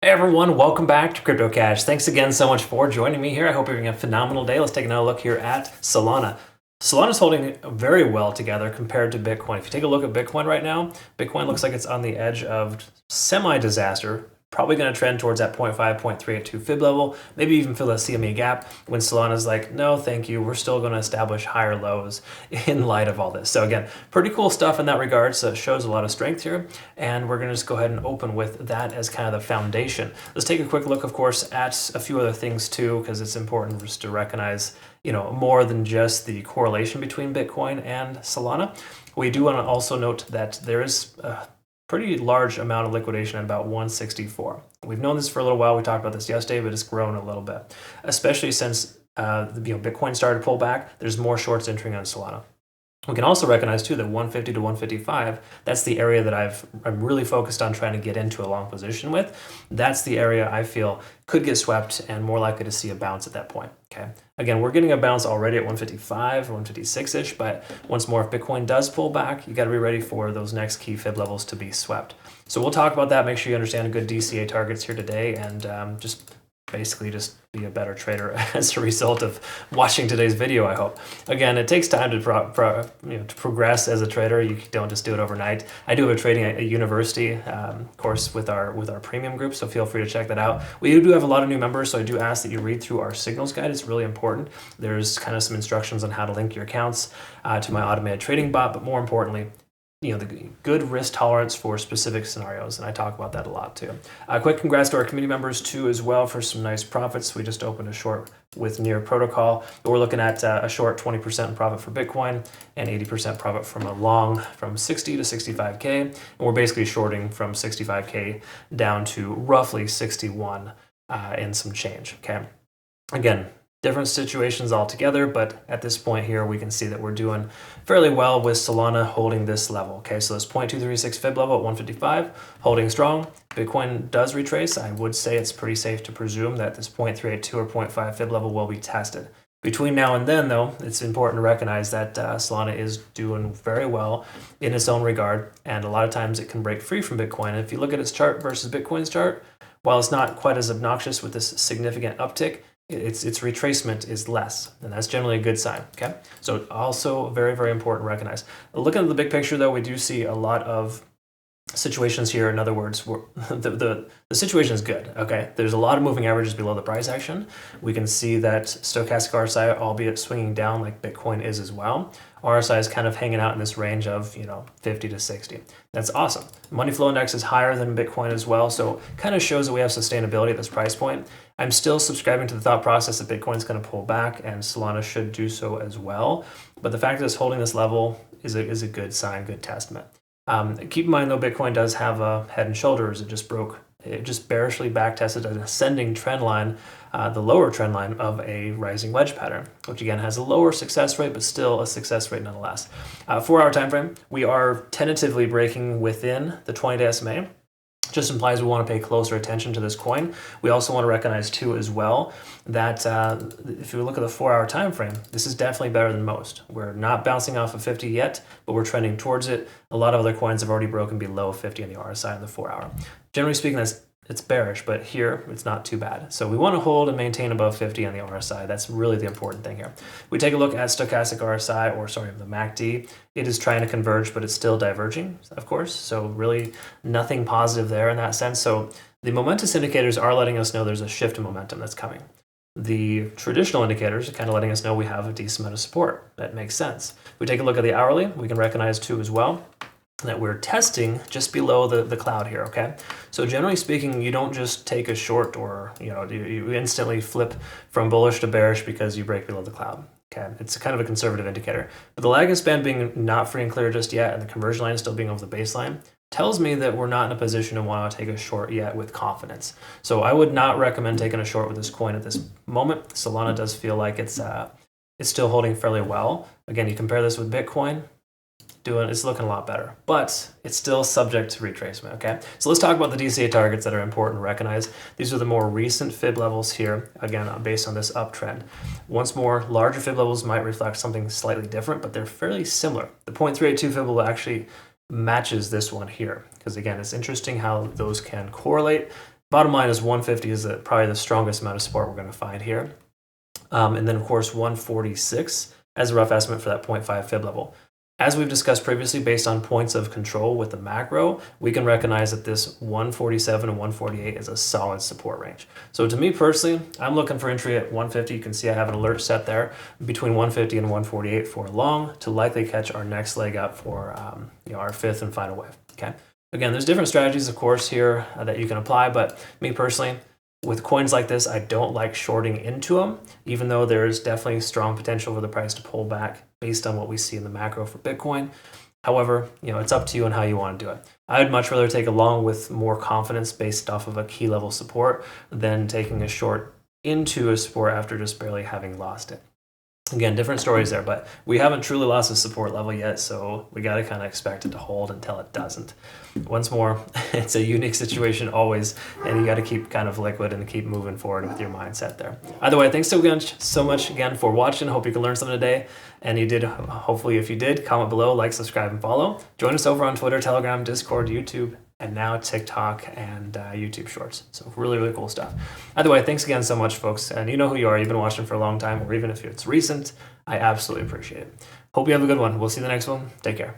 Hey everyone, welcome back to CryptoCache. Thanks again so much for joining me here. I hope you're having a phenomenal day. Let's take another look here at Solana. Solana's holding very well together compared to Bitcoin. If you take a look at Bitcoin right now, Bitcoin looks like it's on the edge of semi-disaster. Probably going to trend towards that 0.5, 0.382 fib level, maybe even fill that CME gap when Solana's like, no, thank you. We're still going to establish higher lows in light of all this. So again, pretty cool stuff in that regard. So it shows a lot of strength here. And we're going to just go ahead and open with that as kind of the foundation. Let's take a quick look, of course, at a few other things too, because it's important just to recognize, more than just the correlation between Bitcoin and Solana. We do want to also note that there is pretty large amount of liquidation at about 164. We've known this for a little while. We talked about this yesterday, but it's grown a little bit, especially since Bitcoin started to pull back. There's more shorts entering on Solana. We can also recognize too that 150 to 155, that's the area that I'm really focused on trying to get into a long position with. That's the area I feel could get swept and more likely to see a bounce at that point. Okay. Again, we're getting a bounce already at 155 or 156-ish, but once more, if Bitcoin does pull back, you got to be ready for those next key fib levels to be swept. So we'll talk about that. Make sure you understand good DCA targets here today, and just be a better trader as a result of watching today's video, I hope. Again, it takes time to progress as a trader. You don't just do it overnight. I do have a trading at a university course with our premium group, so feel free to check that out. We do have a lot of new members, so I do ask that you read through our signals guide. It's really important. There's kind of some instructions on how to link your accounts to my automated trading bot, but more importantly, the good risk tolerance for specific scenarios, and I talk about that a lot too. Quick congrats to our community members too as well for some nice profits. We just opened a short with Near Protocol. We're looking at a short 20% profit for Bitcoin and 80% profit from a long from 60 to 65K. And we're basically shorting from 65K down to roughly 61 and some change, okay? Again, different situations altogether, but at this point here, we can see that we're doing fairly well with Solana holding this level. Okay, so this 0.236 fib level at 155, holding strong. Bitcoin does retrace. I would say it's pretty safe to presume that this 0.382 or 0.5 fib level will be tested. Between now and then, though, it's important to recognize that Solana is doing very well in its own regard, and a lot of times it can break free from Bitcoin. And if you look at its chart versus Bitcoin's chart, while it's not quite as obnoxious with this significant uptick, its retracement is less, and that's generally a good sign, okay? So also very, very important to recognize. Looking at the big picture, though, we do see a lot of situations here. In other words, the situation is good, okay? There's a lot of moving averages below the price action. We can see that stochastic RSI, albeit swinging down like Bitcoin is as well, RSI is kind of hanging out in this range of 50 to 60. That's awesome. Money flow index is higher than Bitcoin as well, so kind of shows that we have sustainability at this price point. I'm still subscribing to the thought process that Bitcoin's going to pull back and Solana should do so as well. But the fact that it's holding this level is a good sign, good testament. Keep in mind though, Bitcoin does have a head and shoulders. It just bearishly backtested an ascending trend line, the lower trend line of a rising wedge pattern, which again has a lower success rate, but still a success rate nonetheless. 4-hour time frame, we are tentatively breaking within the 20-day SMA. Just implies we want to pay closer attention to this coin. We also want to recognize too as well that if you look at the 4-hour time frame, this is definitely better than most. We're not bouncing off of 50 yet, but we're trending towards it. A lot of other coins have already broken below 50 on the RSI in the 4-hour. Generally speaking, it's bearish, but here it's not too bad. So we want to hold and maintain above 50 on the RSI. That's really the important thing here. We take a look at stochastic RSI, or sorry, the MACD. It is trying to converge, but it's still diverging, of course. So really nothing positive there in that sense. So the momentous indicators are letting us know there's a shift in momentum that's coming. The traditional indicators are kind of letting us know we have a decent amount of support. That makes sense. If we take a look at the hourly, we can recognize too as well that we're testing just below the cloud here, okay? So generally speaking, you don't just take a short or, you instantly flip from bullish to bearish because you break below the cloud, okay? It's kind of a conservative indicator. But the lagging span being not free and clear just yet and the conversion line still being over the baseline tells me that we're not in a position to want to take a short yet with confidence. So I would not recommend taking a short with this coin at this moment. Solana does feel like it's still holding fairly well. Again, you compare this with Bitcoin, it's looking a lot better, but it's still subject to retracement, okay? So let's talk about the DCA targets that are important to recognize. These are the more recent fib levels here, again, based on this uptrend. Once more, larger fib levels might reflect something slightly different, but they're fairly similar. The 0.382 fib level actually matches this one here, because again, it's interesting how those can correlate. bottom line is 150 is probably the strongest amount of support we're going to find here. And then, of course, 146 as a rough estimate for that 0.5 fib level. As we've discussed previously, based on points of control with the macro, we can recognize that this 147 and 148 is a solid support range. So to me personally, I'm looking for entry at 150. You can see I have an alert set there between 150 and 148 for long to likely catch our next leg up for our fifth and final wave. Okay. Again, there's different strategies, of course, here that you can apply, but me personally, with coins like this, I don't like shorting into them, even though there is definitely strong potential for the price to pull back based on what we see in the macro for Bitcoin. However, it's up to you on how you want to do it. I'd much rather take a long with more confidence based off of a key level support than taking a short into a support after just barely having lost it. Again, different stories there, but we haven't truly lost a support level yet, so we got to kind of expect it to hold until it doesn't. Once more, it's a unique situation always, and you got to keep kind of liquid and keep moving forward with your mindset there. Either way, thanks so much again for watching. Hope you can learn something today, and you did. Hopefully, if you did, comment below, like, subscribe, and follow. Join us over on Twitter, Telegram, Discord, YouTube, and now TikTok and YouTube Shorts. So really, really cool stuff. Either way, thanks again so much, folks. And you know who you are. You've been watching for a long time, or even if it's recent, I absolutely appreciate it. Hope you have a good one. We'll see you in the next one. Take care.